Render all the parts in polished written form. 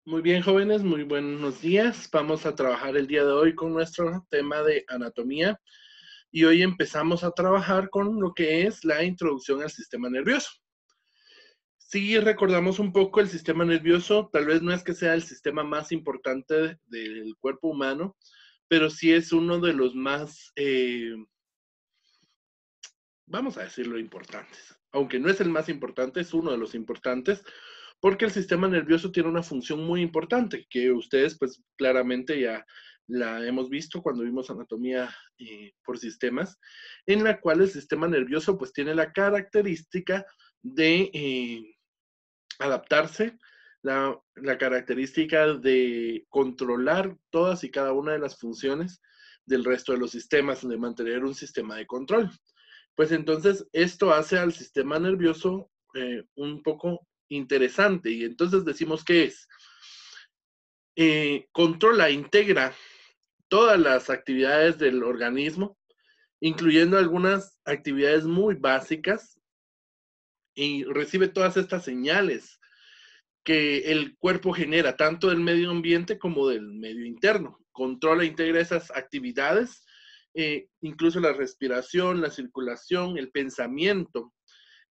Muy bien, jóvenes, muy buenos días. Vamos a trabajar el día de hoy con nuestro tema de anatomía y hoy empezamos a trabajar con lo que es la introducción al sistema nervioso. Si recordamos un poco el sistema nervioso, tal vez no es que sea el sistema más importante del cuerpo humano, pero sí es uno de los más, vamos a decirlo, importantes. Aunque no es el más importante, es uno de los importantes, porque el sistema nervioso tiene una función muy importante, que ustedes pues claramente ya la hemos visto cuando vimos anatomía por sistemas, en la cual el sistema nervioso pues tiene la característica de adaptarse, la característica de controlar todas y cada una de las funciones del resto de los sistemas, de mantener un sistema de control. Pues entonces esto hace al sistema nervioso un poco interesante y entonces decimos que es, controla, integra todas las actividades del organismo, incluyendo algunas actividades muy básicas y recibe todas estas señales que el cuerpo genera, tanto del medio ambiente como del medio interno. Controla, integra esas actividades, incluso la respiración, la circulación, el pensamiento.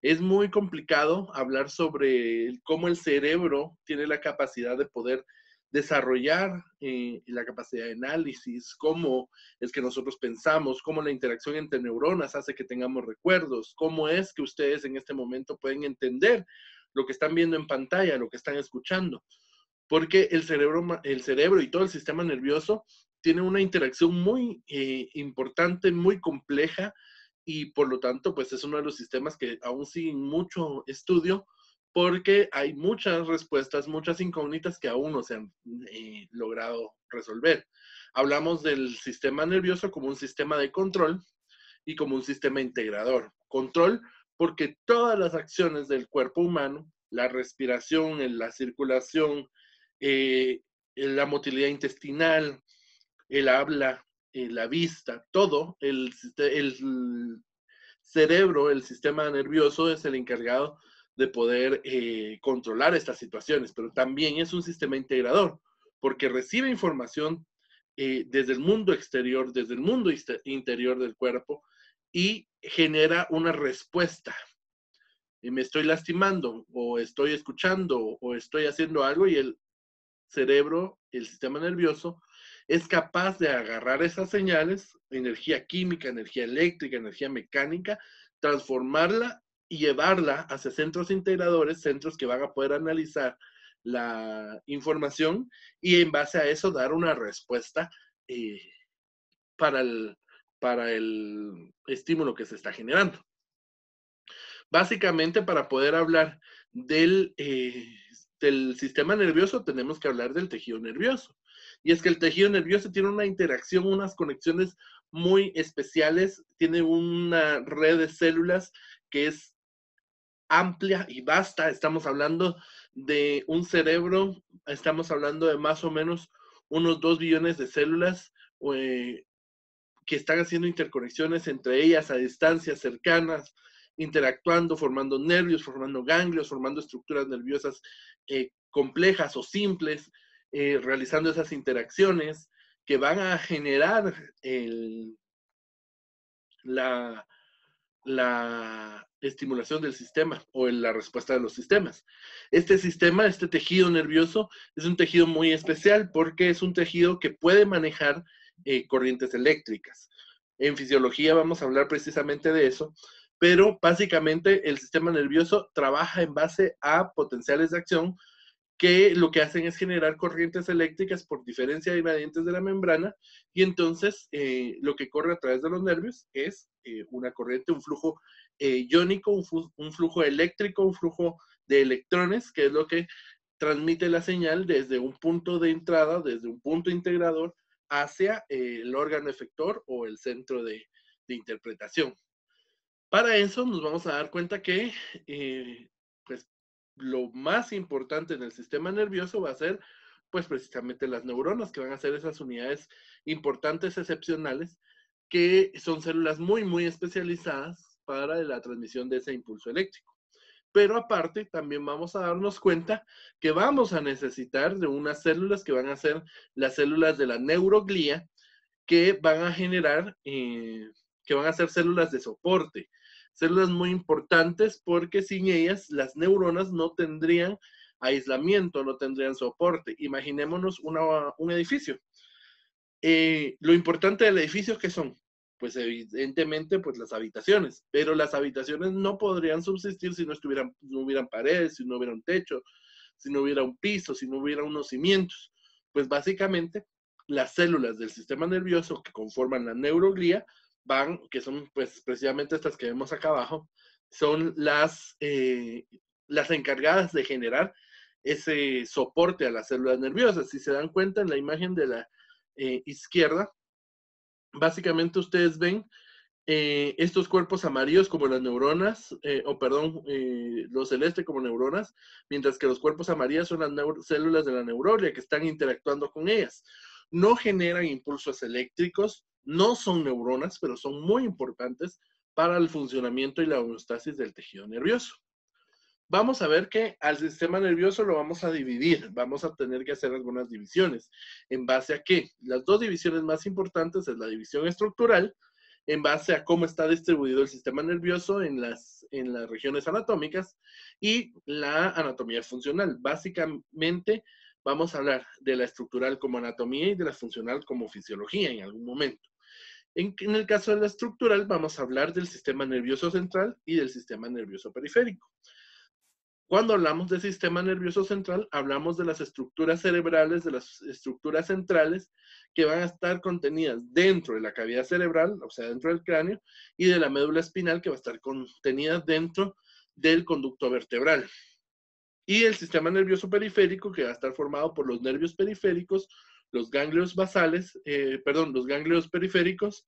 Es muy complicado hablar sobre cómo el cerebro tiene la capacidad de poder desarrollar la capacidad de análisis, cómo es que nosotros pensamos, cómo la interacción entre neuronas hace que tengamos recuerdos, cómo es que ustedes en este momento pueden entender lo que están viendo en pantalla, lo que están escuchando, porque el cerebro y todo el sistema nervioso tiene una interacción muy importante, muy compleja, y por lo tanto, pues es uno de los sistemas que aún siguen mucho estudio porque hay muchas respuestas, muchas incógnitas que aún no se han logrado resolver. Hablamos del sistema nervioso como un sistema de control y como un sistema integrador. Control porque todas las acciones del cuerpo humano, la respiración, la circulación, la motilidad intestinal, el habla, la vista, todo, el cerebro, el sistema nervioso es el encargado de poder controlar estas situaciones, pero también es un sistema integrador, porque recibe información desde el mundo exterior, desde el mundo interior del cuerpo y genera una respuesta. Me estoy lastimando o estoy escuchando o estoy haciendo algo y el cerebro, el sistema nervioso, es capaz de agarrar esas señales, energía química, energía eléctrica, energía mecánica, transformarla y llevarla hacia centros integradores, centros que van a poder analizar la información y en base a eso dar una respuesta eh, para, el, para el estímulo que se está generando. Básicamente, para poder hablar del sistema nervioso, tenemos que hablar del tejido nervioso. Y es que el tejido nervioso tiene una interacción, unas conexiones muy especiales, tiene una red de células que es amplia y vasta. Estamos hablando de un cerebro, estamos hablando de más o menos unos 2 billones de células eh, que están haciendo interconexiones entre ellas a distancias cercanas, interactuando, formando nervios, formando ganglios, formando estructuras nerviosas complejas o simples, realizando esas interacciones que van a generar la, la estimulación del sistema o la respuesta de los sistemas. Este sistema, este tejido nervioso, es un tejido muy especial porque es un tejido que puede manejar corrientes eléctricas. En fisiología vamos a hablar precisamente de eso, pero básicamente el sistema nervioso trabaja en base a potenciales de acción que lo que hacen es generar corrientes eléctricas por diferencia de gradientes de la membrana y entonces lo que corre a través de los nervios es una corriente, un flujo iónico, un flujo eléctrico, un flujo de electrones, que es lo que transmite la señal desde un punto de entrada, desde un punto integrador hacia el órgano efector o el centro de interpretación. Para eso nos vamos a dar cuenta que pues lo más importante en el sistema nervioso va a ser pues precisamente las neuronas, que van a ser esas unidades importantes, excepcionales, que son células muy, muy especializadas para la transmisión de ese impulso eléctrico. pero aparte también vamos a darnos cuenta que vamos a necesitar de unas células que van a ser las células de la neuroglía, que van a generar, que van a ser células de soporte. Células muy importantes porque sin ellas las neuronas no tendrían aislamiento, no tendrían soporte. Imaginémonos un edificio. Lo importante del edificio, ¿qué son? Pues evidentemente pues las habitaciones, pero las habitaciones no podrían subsistir si no hubieran paredes, si no hubiera un techo, si no hubiera un piso, si no hubiera unos cimientos. Pues básicamente las células del sistema nervioso que conforman la neuroglía que son pues precisamente estas que vemos acá abajo, son las encargadas de generar ese soporte a las células nerviosas. Si se dan cuenta en la imagen de la izquierda, básicamente ustedes ven estos cuerpos amarillos como las neuronas, los celestes como neuronas, mientras que los cuerpos amarillos son las células de la neuroglia que están interactuando con ellas. No generan impulsos eléctricos, no son neuronas, pero son muy importantes para el funcionamiento y la homeostasis del tejido nervioso. Vamos a ver que al sistema nervioso lo vamos a dividir, vamos a tener que hacer algunas divisiones. ¿En base a qué? Las dos divisiones más importantes es la división estructural, en base a cómo está distribuido el sistema nervioso en las regiones anatómicas, y la anatomía funcional. Básicamente vamos a hablar de la estructural como anatomía y de la funcional como fisiología en algún momento. En el caso de la estructural vamos a hablar del sistema nervioso central y del sistema nervioso periférico. Cuando hablamos de sistema nervioso central, hablamos de las estructuras cerebrales, de las estructuras centrales que van a estar contenidas dentro de la cavidad cerebral, o sea, dentro del cráneo, y de la médula espinal que va a estar contenida dentro del conducto vertebral. Y el sistema nervioso periférico que va a estar formado por los nervios periféricos, los ganglios basales, los ganglios periféricos,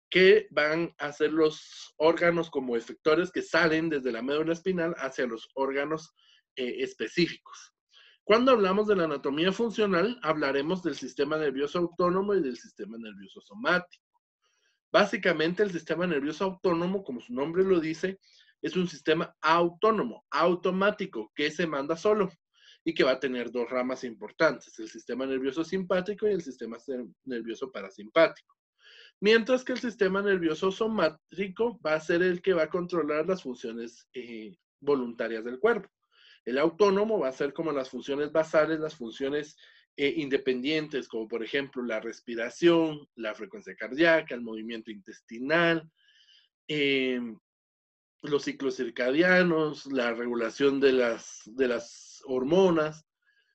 que van a ser los órganos como efectores que salen desde la médula espinal hacia los órganos específicos. Cuando hablamos de la anatomía funcional, hablaremos del sistema nervioso autónomo y del sistema nervioso somático. Básicamente, el sistema nervioso autónomo, como su nombre lo dice, es un sistema autónomo, automático, que se manda solo y que va a tener dos ramas importantes, el sistema nervioso simpático y el sistema nervioso parasimpático. Mientras que el sistema nervioso somático va a ser el que va a controlar las funciones voluntarias del cuerpo. El autónomo va a ser como las funciones basales, las funciones independientes, como por ejemplo la respiración, la frecuencia cardíaca, el movimiento intestinal, los ciclos circadianos, la regulación de las hormonas,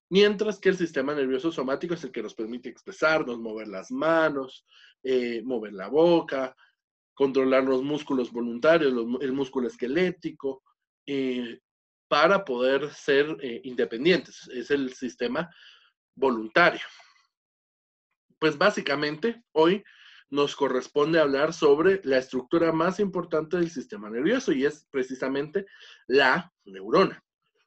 mientras que el sistema nervioso somático es el que nos permite expresarnos, mover las manos, mover la boca, controlar los músculos voluntarios, el músculo esquelético, para poder ser independientes. Es el sistema voluntario. Pues básicamente hoy nos corresponde hablar sobre la estructura más importante del sistema nervioso y es precisamente la neurona.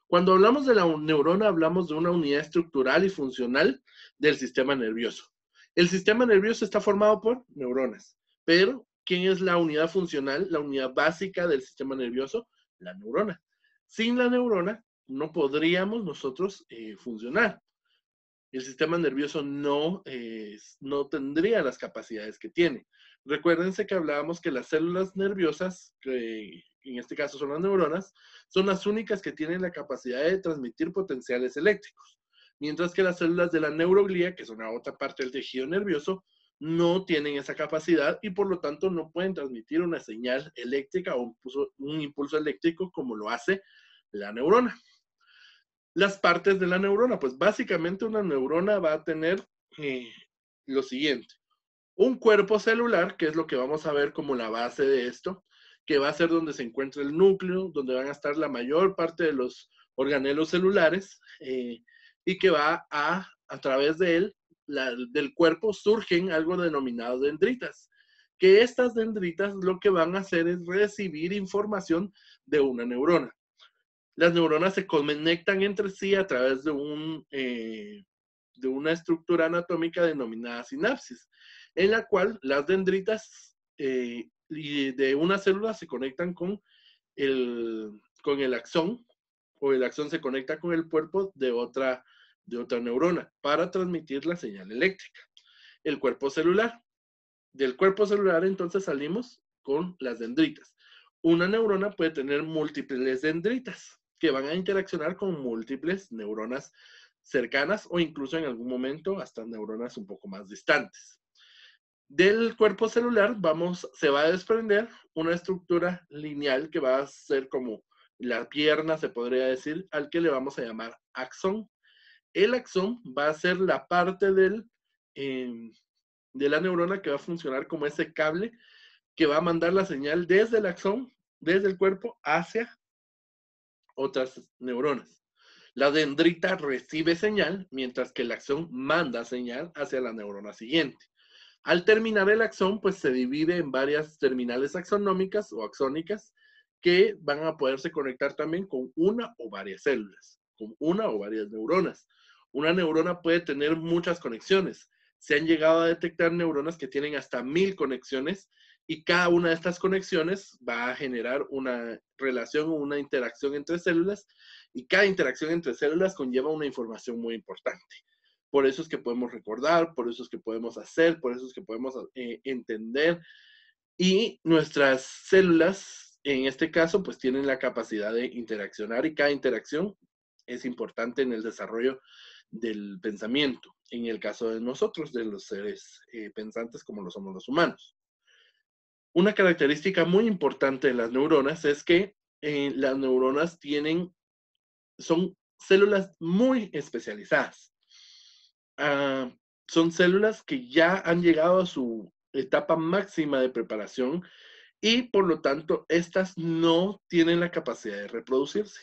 Cuando hablamos de la neurona, hablamos de una unidad estructural y funcional del sistema nervioso. El sistema nervioso está formado por neuronas, pero ¿quién es la unidad funcional, la unidad básica del sistema nervioso? La neurona. Sin la neurona no podríamos nosotros funcionar. El sistema nervioso no tendría las capacidades que tiene. Recuérdense que hablábamos que las células nerviosas, que en este caso son las neuronas, son las únicas que tienen la capacidad de transmitir potenciales eléctricos, mientras que las células de la neuroglía, que son la otra parte del tejido nervioso, no tienen esa capacidad y por lo tanto no pueden transmitir una señal eléctrica o un impulso eléctrico como lo hace la neurona. Las partes de la neurona, pues básicamente una neurona va a tener lo siguiente: un cuerpo celular, que es lo que vamos a ver como la base de esto, que va a ser donde se encuentra el núcleo, donde van a estar la mayor parte de los organelos celulares, y que va a través de él, del cuerpo, surgen algo denominado dendritas, que estas dendritas lo que van a hacer es recibir información de una neurona. Las neuronas se conectan entre sí a través de una estructura anatómica denominada sinapsis, en la cual las dendritas de una célula se conectan con con el axón, o el axón se conecta con el cuerpo de otra neurona para transmitir la señal eléctrica. El cuerpo celular. Del cuerpo celular entonces salimos con las dendritas. Una neurona puede tener múltiples dendritas que van a interaccionar con múltiples neuronas cercanas o incluso en algún momento hasta neuronas un poco más distantes. Del cuerpo celular se va a desprender una estructura lineal que va a ser como la pierna, se podría decir, al que le vamos a llamar axón. El axón va a ser la parte de la neurona que va a funcionar como ese cable que va a mandar la señal desde el axón, desde el cuerpo, hacia otras neuronas. La dendrita recibe señal, mientras que el axón manda señal hacia la neurona siguiente. Al terminar el axón, pues se divide en varias terminales axonómicas o axónicas que van a poderse conectar también con una o varias células, con una o varias neuronas. Una neurona puede tener muchas conexiones. Se han llegado a detectar neuronas que tienen hasta 1000 conexiones y cada una de estas conexiones va a generar una relación o una interacción entre células y cada interacción entre células conlleva una información muy importante. Por eso es que podemos recordar, por eso es que podemos hacer, por eso es que podemos entender. Y nuestras células, en este caso, pues tienen la capacidad de interaccionar y cada interacción es importante en el desarrollo del pensamiento, en el caso de nosotros, de los seres pensantes como lo somos los humanos. Una característica muy importante de las neuronas es que las neuronas son células muy especializadas. Son células que ya han llegado a su etapa máxima de preparación y por lo tanto estas no tienen la capacidad de reproducirse.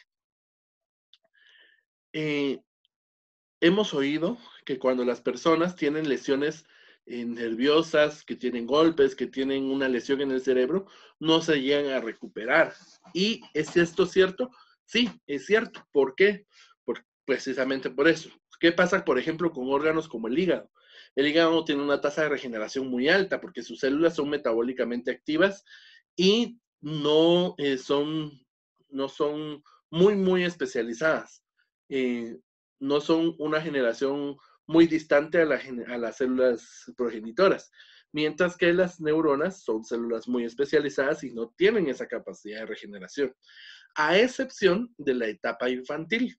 Hemos oído que cuando las personas tienen lesiones nerviosas, que tienen golpes, que tienen una lesión en el cerebro, no se llegan a recuperar. ¿Y es esto cierto? Sí, es cierto. ¿Por qué? Precisamente por eso. ¿Qué pasa, por ejemplo, con órganos como el hígado? El hígado tiene una tasa de regeneración muy alta porque sus células son metabólicamente activas y no son muy, muy especializadas. No son una generación muy distante a las células progenitoras, mientras que las neuronas son células muy especializadas y no tienen esa capacidad de regeneración, a excepción de la etapa infantil.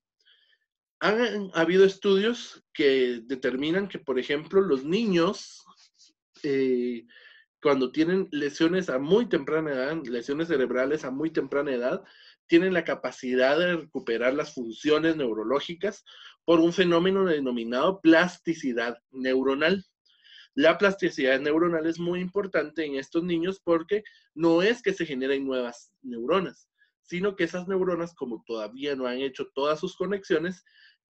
Han habido estudios que determinan que, por ejemplo, los niños, cuando tienen lesiones a muy temprana edad, lesiones cerebrales a muy temprana edad, tienen la capacidad de recuperar las funciones neurológicas por un fenómeno denominado plasticidad neuronal. La plasticidad neuronal es muy importante en estos niños porque no es que se generen nuevas neuronas, sino que esas neuronas, como todavía no han hecho todas sus conexiones,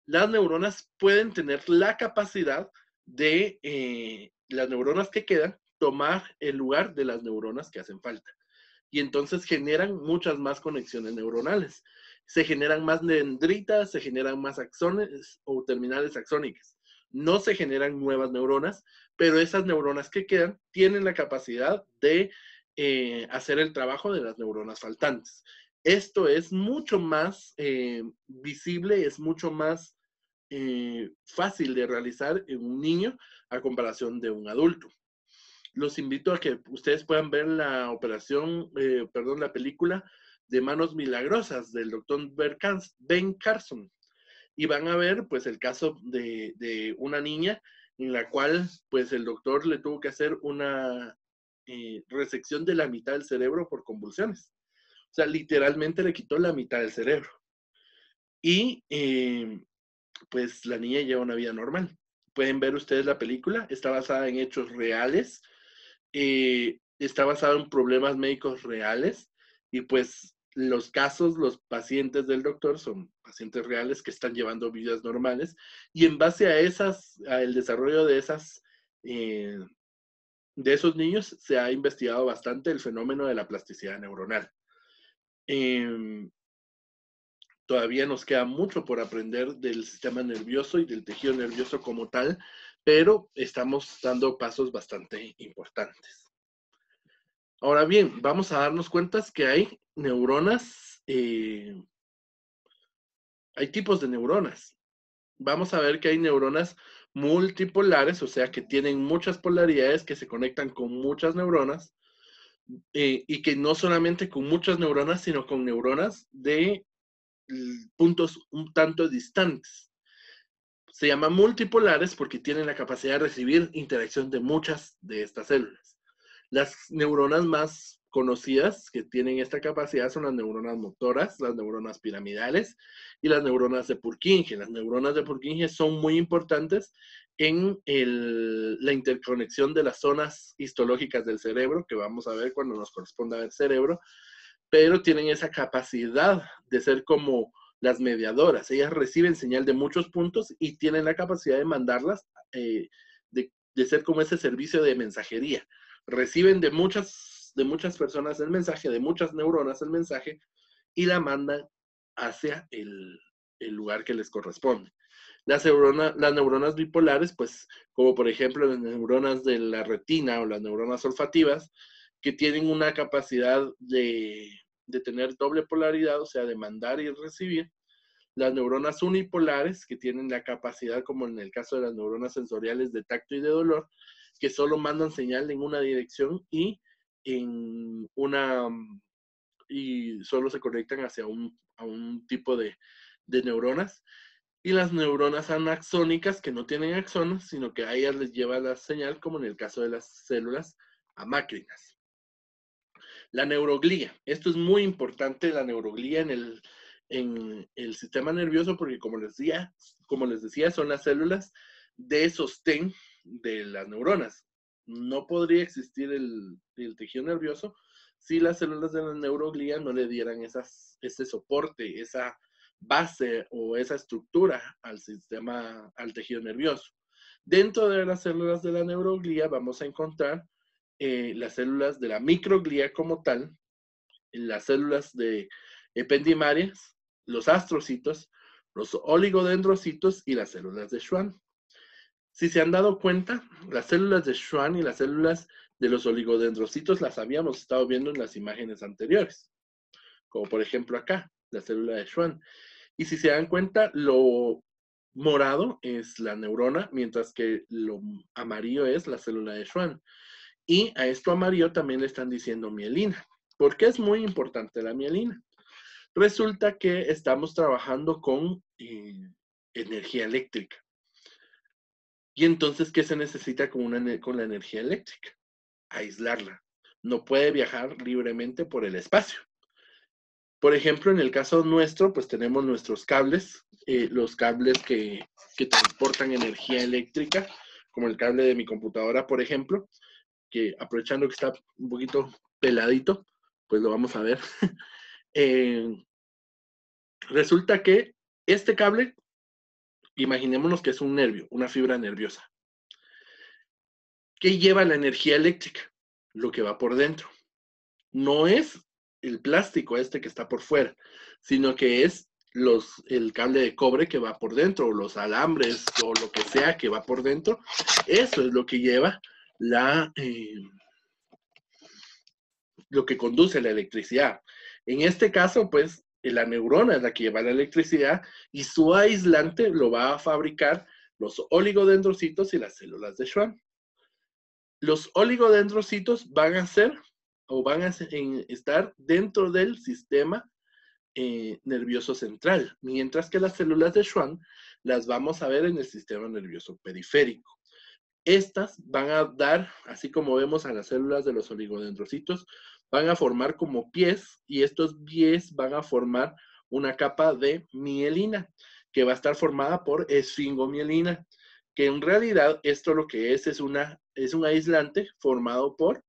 las neuronas pueden tener la capacidad de las neuronas que quedan tomar el lugar de las neuronas que hacen falta. Y entonces generan muchas más conexiones neuronales. Se generan más dendritas, se generan más axones o terminales axónicas. No se generan nuevas neuronas, pero esas neuronas que quedan tienen la capacidad de hacer el trabajo de las neuronas faltantes. Esto es mucho más visible, es mucho más fácil de realizar en un niño a comparación de un adulto. Los invito a que ustedes puedan ver la la película de Manos Milagrosas del doctor Ben Carson. Y van a ver pues el caso de una niña en la cual pues el doctor le tuvo que hacer una resección de la mitad del cerebro por convulsiones. O sea, literalmente le quitó la mitad del cerebro. Y pues la niña lleva una vida normal. Pueden ver ustedes la película, está basada en hechos reales, está basada en problemas médicos reales y pues los casos, los pacientes del doctor son pacientes reales que están llevando vidas normales y en base a el desarrollo de esos niños se ha investigado bastante el fenómeno de la plasticidad neuronal. Todavía nos queda mucho por aprender del sistema nervioso y del tejido nervioso como tal, pero estamos dando pasos bastante importantes. Ahora bien, vamos a darnos cuenta que hay neuronas hay tipos de neuronas. Vamos a ver que hay neuronas multipolares, o sea, que tienen muchas polaridades que se conectan con muchas neuronas, y que no solamente con muchas neuronas, sino con neuronas de puntos un tanto distantes. Se llaman multipolares porque tienen la capacidad de recibir interacción de muchas de estas células. Las neuronas más conocidas que tienen esta capacidad son las neuronas motoras, las neuronas piramidales y las neuronas de Purkinje. Las neuronas de Purkinje son muy importantes en la interconexión de las zonas histológicas del cerebro, que vamos a ver cuando nos corresponda ver cerebro, pero tienen esa capacidad de ser como las mediadoras. Ellas reciben señal de muchos puntos y tienen la capacidad de mandarlas, de ser como ese servicio de mensajería. Reciben de muchas personas el mensaje, de muchas neuronas el mensaje, y la mandan hacia el lugar que les corresponde. Las neuronas bipolares, pues, como por ejemplo las neuronas de la retina o las neuronas olfativas, que tienen una capacidad de tener doble polaridad, o sea, de mandar y recibir. Las neuronas unipolares, que tienen la capacidad, como en el caso de las neuronas sensoriales, de tacto y de dolor, que solo mandan señal en una dirección y solo se conectan hacia a un tipo de neuronas. Y las neuronas anaxónicas, que no tienen axones, sino que a ellas les lleva la señal, como en el caso de las células amácrinas. La neuroglía. Esto es muy importante, la neuroglía en el sistema nervioso, porque como les decía, son las células de sostén de las neuronas. No podría existir el tejido nervioso si las células de la neuroglía no le dieran ese soporte, esa base o esa estructura al tejido nervioso. Dentro de las células de la neuroglía vamos a encontrar las células de la microglía como tal, las células de ependimarias, los astrocitos, los oligodendrocitos y las células de Schwann. Si se han dado cuenta, las células de Schwann y las células de los oligodendrocitos las habíamos estado viendo en las imágenes anteriores, como por ejemplo acá, la célula de Schwann. Y si se dan cuenta, lo morado es la neurona, mientras que lo amarillo es la célula de Schwann. Y a esto amarillo también le están diciendo mielina. ¿Por qué es muy importante la mielina? Resulta que estamos trabajando con energía eléctrica. Y entonces, ¿qué se necesita con la energía eléctrica? Aislarla. No puede viajar libremente por el espacio. Por ejemplo, en el caso nuestro, pues tenemos nuestros cables, los cables que transportan energía eléctrica, como el cable de mi computadora, por ejemplo, que aprovechando que está un poquito peladito, pues lo vamos a ver. Resulta que este cable, imaginémonos que es un nervio, una fibra nerviosa. ¿Qué lleva la energía eléctrica? Lo que va por dentro. No es el plástico este que está por fuera, sino que es el cable de cobre que va por dentro, o los alambres, o lo que sea que va por dentro. Eso es lo que lleva lo que conduce la electricidad. En este caso, pues, la neurona es la que lleva la electricidad y su aislante lo va a fabricar los oligodendrocitos y las células de Schwann. Los oligodendrocitos van a estar dentro del sistema nervioso central, mientras que las células de Schwann las vamos a ver en el sistema nervioso periférico. Estas van a dar, así como vemos a las células de los oligodendrocitos, van a formar como pies, y estos pies van a formar una capa de mielina, que va a estar formada por esfingomielina, que en realidad esto lo que es un aislante formado por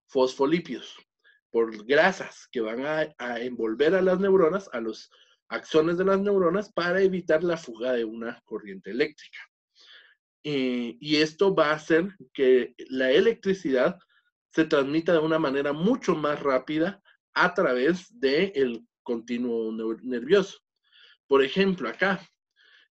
fosfolípidos, por grasas que van a envolver a las neuronas, a los axones de las neuronas, para evitar la fuga de una corriente eléctrica. Y esto va a hacer que la electricidad se transmita de una manera mucho más rápida a través del continuo nervioso. Por ejemplo, acá,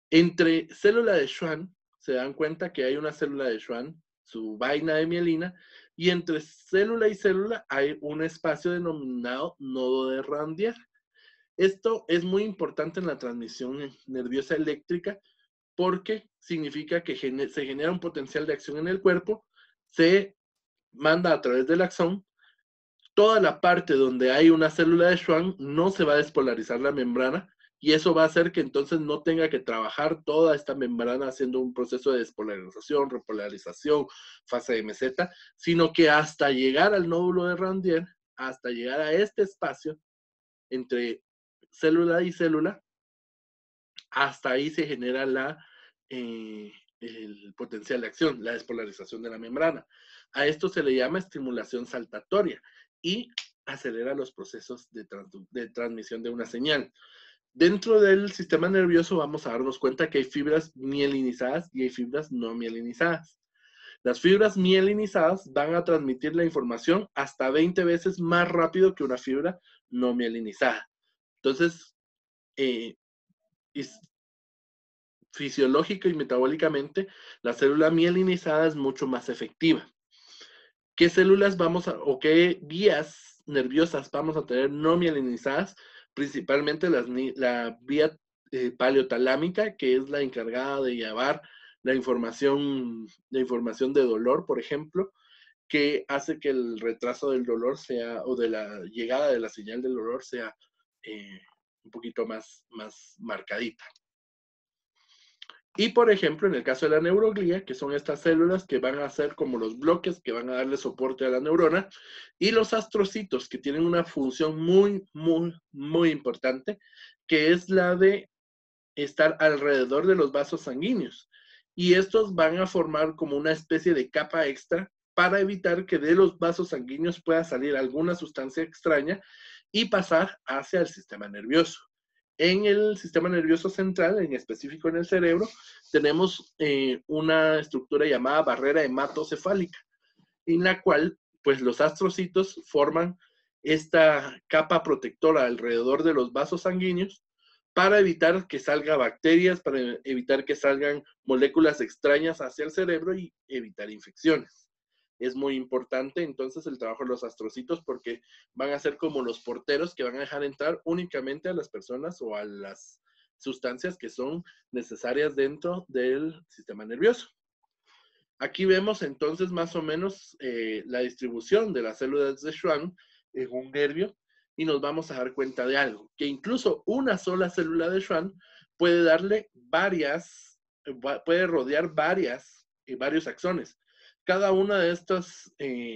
entre célula de Schwann, se dan cuenta que hay una célula de Schwann, su vaina de mielina, y entre célula y célula hay un espacio denominado nodo de Ranvier. Esto es muy importante en la transmisión nerviosa eléctrica porque significa que se genera un potencial de acción en el cuerpo, se manda a través del axón, toda la parte donde hay una célula de Schwann no se va a despolarizar la membrana y eso va a hacer que entonces no tenga que trabajar toda esta membrana haciendo un proceso de despolarización, repolarización, fase de meseta, sino que hasta llegar al nódulo de Ranvier, hasta llegar a este espacio entre célula y célula, hasta ahí se genera el potencial de acción, la despolarización de la membrana. A esto se le llama estimulación saltatoria y acelera los procesos de transmisión de una señal. Dentro del sistema nervioso vamos a darnos cuenta que hay fibras mielinizadas y hay fibras no mielinizadas. Las fibras mielinizadas van a transmitir la información hasta 20 veces más rápido que una fibra no mielinizada. Entonces, fisiológica y metabólicamente, la célula mielinizada es mucho más efectiva. ¿Qué células o qué vías nerviosas vamos a tener no mielinizadas? Principalmente la vía paleotalámica, que es la encargada de llevar la información de dolor, por ejemplo, que hace que el retraso del dolor sea, o de la llegada de la señal del dolor sea un poquito más marcadita. Y por ejemplo, en el caso de la neuroglía, que son estas células que van a ser como los bloques que van a darle soporte a la neurona, y los astrocitos, que tienen una función muy importante, que es la de estar alrededor de los vasos sanguíneos. Y estos van a formar como una especie de capa extra para evitar que de los vasos sanguíneos pueda salir alguna sustancia extraña y pasar hacia el sistema nervioso. En el sistema nervioso central, en específico en el cerebro, tenemos una estructura llamada barrera hematocefálica, en la cual pues los astrocitos forman esta capa protectora alrededor de los vasos sanguíneos para evitar que salgan bacterias, para evitar que salgan moléculas extrañas hacia el cerebro y evitar infecciones. Es muy importante entonces el trabajo de los astrocitos porque van a ser como los porteros que van a dejar entrar únicamente a las personas o a las sustancias que son necesarias dentro del sistema nervioso. Aquí vemos entonces más o menos la distribución de las células de Schwann en un nervio y nos vamos a dar cuenta de algo, que incluso una sola célula de Schwann puede puede rodear varios axones. Cada uno de estos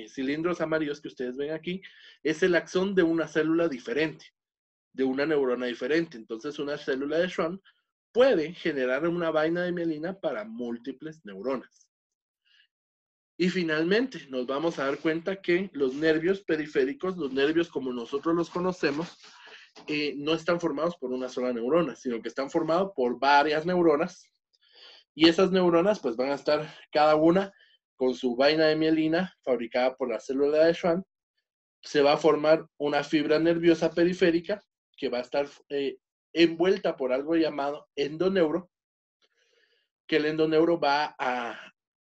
cilindros amarillos que ustedes ven aquí es el axón de una célula diferente, de una neurona diferente. Entonces una célula de Schwann puede generar una vaina de mielina para múltiples neuronas. Y finalmente nos vamos a dar cuenta que los nervios periféricos, los nervios como nosotros los conocemos, no están formados por una sola neurona, sino que están formados por varias neuronas. Y esas neuronas pues van a estar cada una con su vaina de mielina fabricada por la célula de Schwann. Se va a formar una fibra nerviosa periférica que va a estar envuelta por algo llamado endoneuro, que el endoneuro va a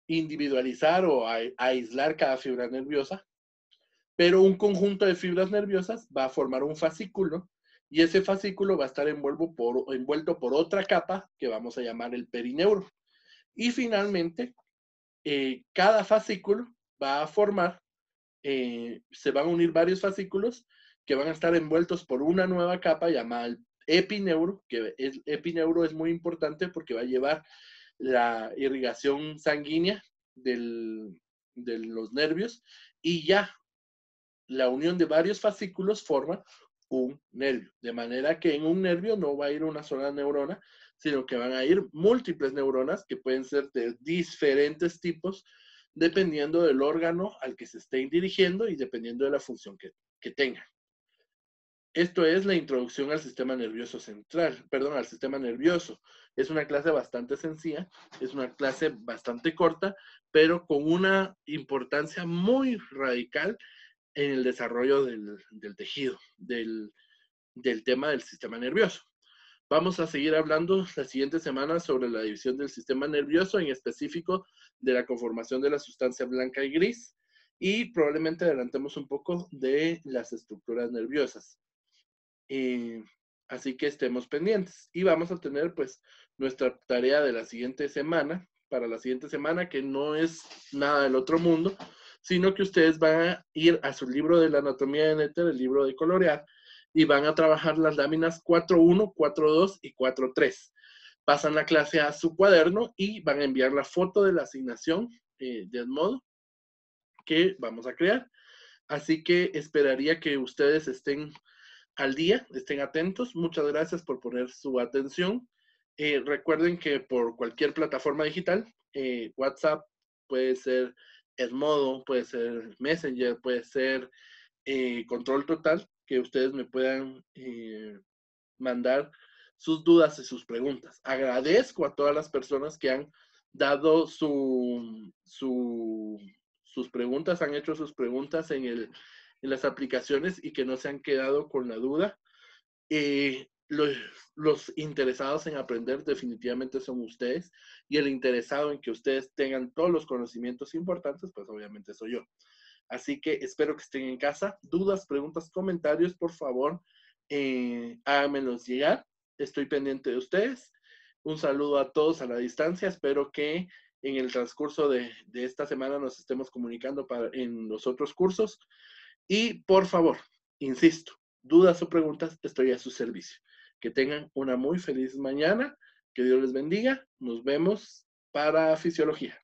individualizar o a aislar cada fibra nerviosa, pero un conjunto de fibras nerviosas va a formar un fascículo y ese fascículo va a estar envuelto por otra capa que vamos a llamar el perineuro. Y finalmente, cada fascículo va a formar, se van a unir varios fascículos que van a estar envueltos por una nueva capa llamada el epineuro, que el epineuro es muy importante porque va a llevar la irrigación sanguínea de los nervios y ya la unión de varios fascículos forma un nervio. De manera que en un nervio no va a ir una sola neurona, sino que van a ir múltiples neuronas que pueden ser de diferentes tipos dependiendo del órgano al que se estén dirigiendo y dependiendo de la función que tengan. Esto es la introducción al sistema nervioso central, perdón, al sistema nervioso. Es una clase bastante sencilla, es una clase bastante corta, pero con una importancia muy radical en el desarrollo del tejido, del tema del sistema nervioso. Vamos a seguir hablando la siguiente semana sobre la división del sistema nervioso, en específico de la conformación de la sustancia blanca y gris, y probablemente adelantemos un poco de las estructuras nerviosas. Así que estemos pendientes y vamos a tener pues nuestra tarea de la siguiente semana, para la siguiente semana, que no es nada del otro mundo, sino que ustedes van a ir a su libro de la anatomía de Néter, el libro de colorear, y van a trabajar las láminas 4.1, 4.2 y 4.3. Pasan la clase a su cuaderno y van a enviar la foto de la asignación de modo que vamos a crear. Así que esperaría que ustedes estén al día, estén atentos. Muchas gracias por poner su atención. Recuerden que por cualquier plataforma digital, WhatsApp puede ser Edmodo, puede ser Messenger, puede ser Control Total, que ustedes me puedan mandar sus dudas y sus preguntas. Agradezco a todas las personas que han dado sus preguntas, han hecho sus preguntas en las aplicaciones y que no se han quedado con la duda. Los interesados en aprender definitivamente son ustedes, y el interesado en que ustedes tengan todos los conocimientos importantes, pues obviamente soy yo. Así que espero que estén en casa. Dudas, preguntas, comentarios, por favor, háganmelos llegar. Estoy pendiente de ustedes. Un saludo a todos a la distancia. Espero que en el transcurso de esta semana nos estemos comunicando en los otros cursos. Y por favor, insisto, dudas o preguntas, estoy a su servicio. Que tengan una muy feliz mañana. Que Dios les bendiga. Nos vemos para fisiología.